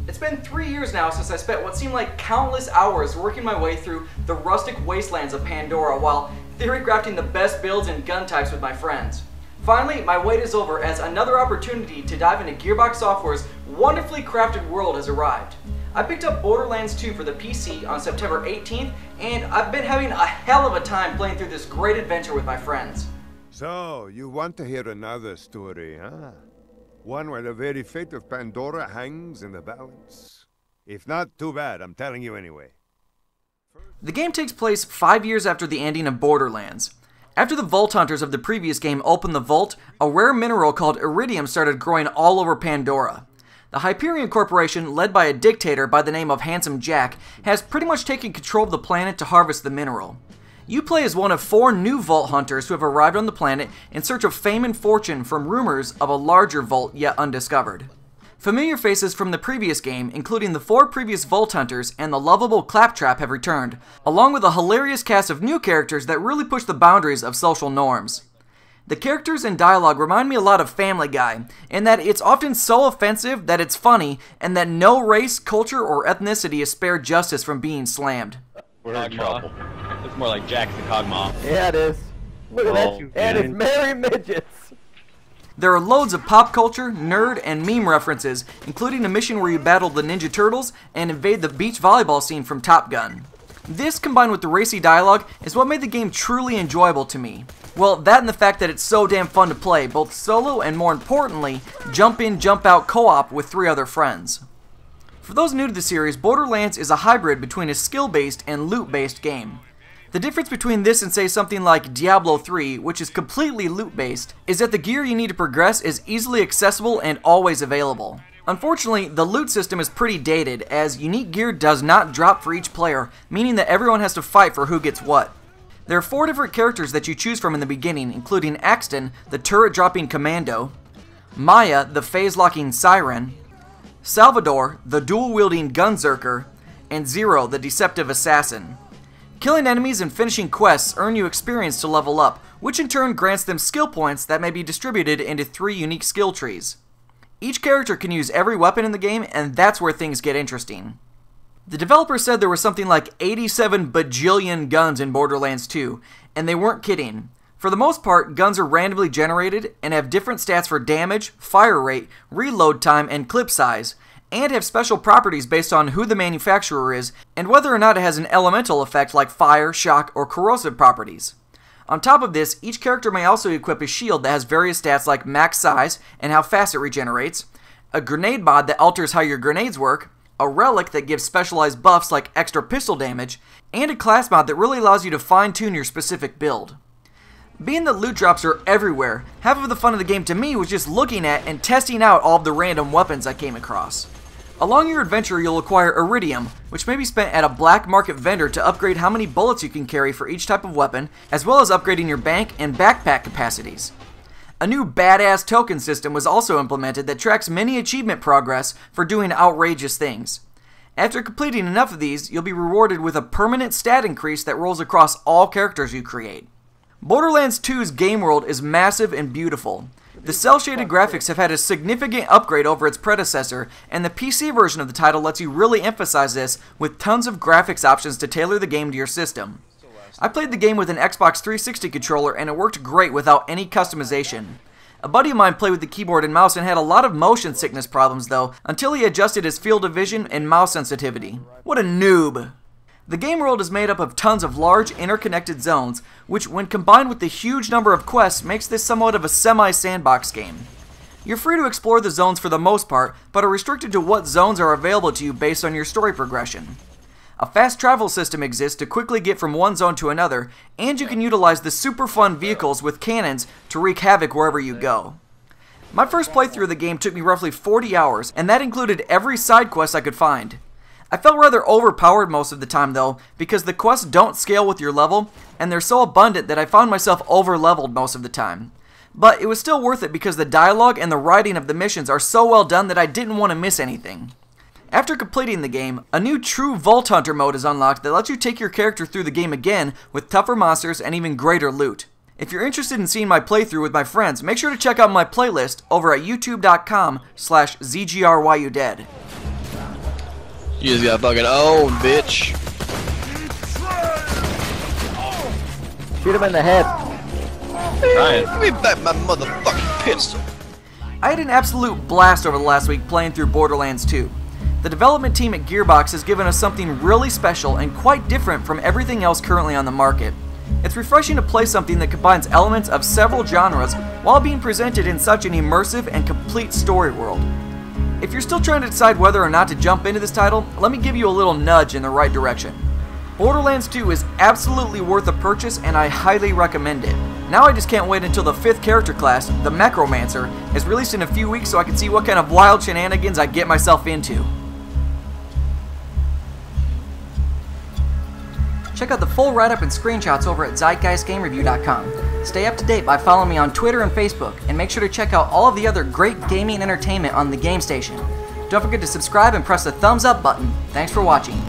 It's been 3 years now since I spent what seemed like countless hours working my way through the rustic wastelands of Pandora while theory crafting the best builds and gun types with my friends. Finally, my wait is over as another opportunity to dive into Gearbox Software's wonderfully crafted world has arrived. I picked up Borderlands 2 for the PC on September 18th, and I've been having a hell of a time playing through this great adventure with my friends. So, you want to hear another story, huh? One where the very fate of Pandora hangs in the balance? If not, too bad, I'm telling you anyway. The game takes place 5 years after the ending of Borderlands. After the Vault Hunters of the previous game opened the vault, a rare mineral called iridium started growing all over Pandora. The Hyperion Corporation, led by a dictator by the name of Handsome Jack, has pretty much taken control of the planet to harvest the mineral. You play as one of 4 new Vault Hunters who have arrived on the planet in search of fame and fortune from rumors of a larger vault yet undiscovered. Familiar faces from the previous game, including the 4 previous Vault Hunters and the lovable Claptrap, have returned, along with a hilarious cast of new characters that really push the boundaries of social norms. The characters and dialogue remind me a lot of Family Guy, in that it's often so offensive that it's funny, and that no race, culture, or ethnicity is spared justice from being slammed. We're in trouble. It's more like Jack's the Cogma. Yeah, it is. Look at that, you. And it's merry midgets. There are loads of pop culture, nerd, and meme references, including a mission where you battle the Ninja Turtles and invade the beach volleyball scene from Top Gun. This, combined with the racy dialogue, is what made the game truly enjoyable to me. Well, that and the fact that it's so damn fun to play, both solo and, more importantly, jump in, jump out co-op with 3 other friends. For those new to the series, Borderlands is a hybrid between a skill-based and loot-based game. The difference between this and say something like Diablo 3, which is completely loot-based, is that the gear you need to progress is easily accessible and always available. Unfortunately, the loot system is pretty dated, as unique gear does not drop for each player, meaning that everyone has to fight for who gets what. There are 4 different characters that you choose from in the beginning, including Axton, the turret-dropping commando, Maya, the phase-locking siren, Salvador, the dual-wielding gunzerker, and Zero, the deceptive assassin. Killing enemies and finishing quests earn you experience to level up, which in turn grants them skill points that may be distributed into 3 unique skill trees. Each character can use every weapon in the game, and that's where things get interesting. The developer said there was something like 87 bajillion guns in Borderlands 2, and they weren't kidding. For the most part, guns are randomly generated and have different stats for damage, fire rate, reload time, and clip size, and have special properties based on who the manufacturer is and whether or not it has an elemental effect like fire, shock, or corrosive properties. On top of this, each character may also equip a shield that has various stats like max size and how fast it regenerates, a grenade mod that alters how your grenades work, a relic that gives specialized buffs like extra pistol damage, and a class mod that really allows you to fine-tune your specific build. Being that loot drops are everywhere, half of the fun of the game to me was just looking at and testing out all of the random weapons I came across. Along your adventure, you'll acquire iridium, which may be spent at a black market vendor to upgrade how many bullets you can carry for each type of weapon, as well as upgrading your bank and backpack capacities. A new badass token system was also implemented that tracks many achievement progress for doing outrageous things. After completing enough of these, you'll be rewarded with a permanent stat increase that rolls across all characters you create. Borderlands 2's game world is massive and beautiful. The cel-shaded graphics have had a significant upgrade over its predecessor, and the PC version of the title lets you really emphasize this with tons of graphics options to tailor the game to your system. I played the game with an Xbox 360 controller and it worked great without any customization. A buddy of mine played with the keyboard and mouse and had a lot of motion sickness problems though, until he adjusted his field of vision and mouse sensitivity. What a noob! The game world is made up of tons of large, interconnected zones, which when combined with the huge number of quests makes this somewhat of a semi-sandbox game. You're free to explore the zones for the most part, but are restricted to what zones are available to you based on your story progression. A fast travel system exists to quickly get from one zone to another, and you can utilize the super fun vehicles with cannons to wreak havoc wherever you go. My first playthrough of the game took me roughly 40 hours, and that included every side quest I could find. I felt rather overpowered most of the time though, because the quests don't scale with your level, and they're so abundant that I found myself over-leveled most of the time. But it was still worth it because the dialogue and the writing of the missions are so well done that I didn't want to miss anything. After completing the game, a new true Vault Hunter mode is unlocked that lets you take your character through the game again with tougher monsters and even greater loot. If you're interested in seeing my playthrough with my friends, make sure to check out my playlist over at youtube.com/ZGRWhyYouDead. You just got fucking owned, bitch. Shoot him in the head. Ryan. Give me back my motherfucking pistol. I had an absolute blast over the last week playing through Borderlands 2. The development team at Gearbox has given us something really special and quite different from everything else currently on the market. It's refreshing to play something that combines elements of several genres while being presented in such an immersive and complete story world. If you're still trying to decide whether or not to jump into this title, let me give you a little nudge in the right direction. Borderlands 2 is absolutely worth a purchase and I highly recommend it. Now I just can't wait until the 5th character class, the Necromancer, is released in a few weeks so I can see what kind of wild shenanigans I get myself into. Check out the full write-up and screenshots over at ZeitgeistGameReview.com. Stay up to date by following me on Twitter and Facebook, and make sure to check out all of the other great gaming entertainment on the Game Station. Don't forget to subscribe and press the thumbs up button. Thanks for watching.